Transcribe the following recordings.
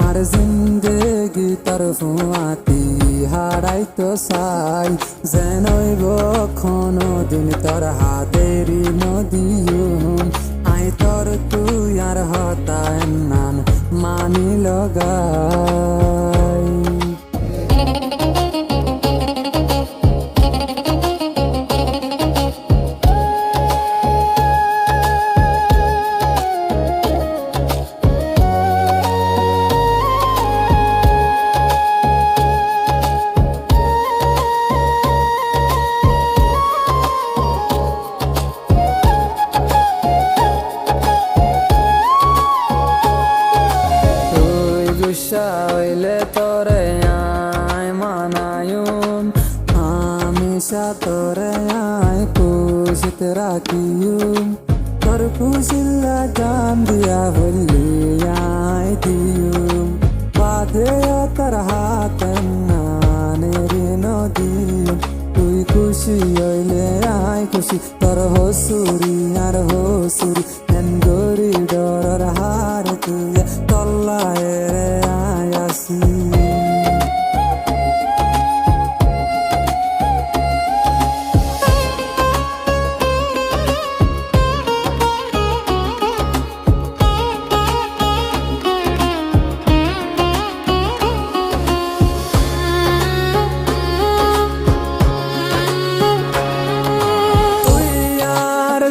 আর জিন্দেগি তোর ফুয়াতি হারাইতো চাই যেনইব দিন তোর হাতেরি নদীম আই তোর তুই আর হতায় নান মানি লগাই হইলে তোরে আয় মানায়ুম হামেশা তোরে আয় খুশিতে রাখিয়ুম তোর খুশিল্লা জান দিয়া হইলি আয় দিয়ুম বাদে তোর হাতে নানেরি নদী তুই খুশি হইলে আয় খুশি তোর হসুরি আর হসুরি এন গরি ডর হার তুই তল্লায় রে আয়াসি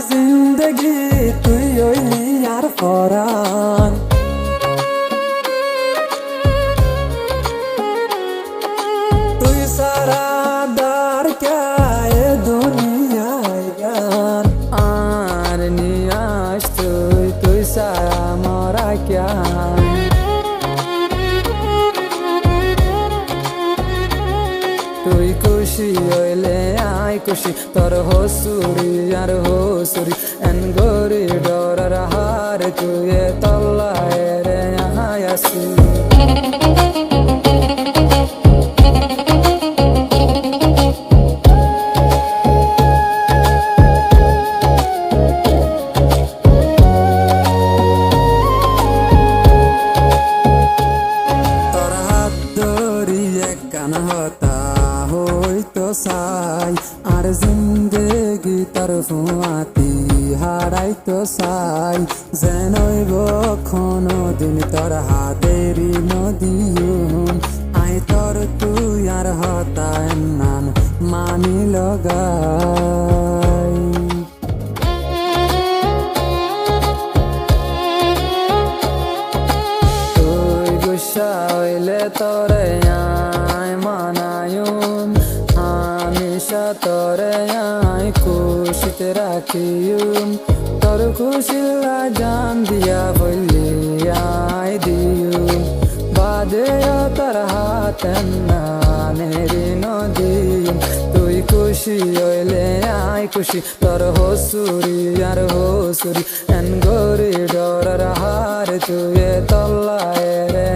জিন্দগি তুই হইলি আর পরাণ তুই সারা দার কে দুনিয়ায় গান আর নিয়াস তুই সারা মরা ক্যা তুই খুশি হইলে আয় খুশি তোর হসুরি আর হসুরি এন গরি ডরার হার তুই তল্লায় রে আয়াসি তোর হাত ধরিয়ে কান হতা হইতো চাই আর জিন্দেগি তোর ফুয়াতি হারাইতো চাই যেনইব দিন তোর হাতেরি নদীম আই তোর তুই আর হতায় নান মানি লগাই তুই গুসা হইলে তোরে আয় মানায়ুম হামেশা তোরে আয় খুশিতে রাখিয়ুম তোর খুশিল্লা জান দিয়া বললি আয় দিয়ুম বাদে তোর হাতে নানেরি নদীম তুই খুশি হইলে আয় খুশি তোর হসুরি আর হসুরি এন গরি ডরার হার তুই তল্লায় রে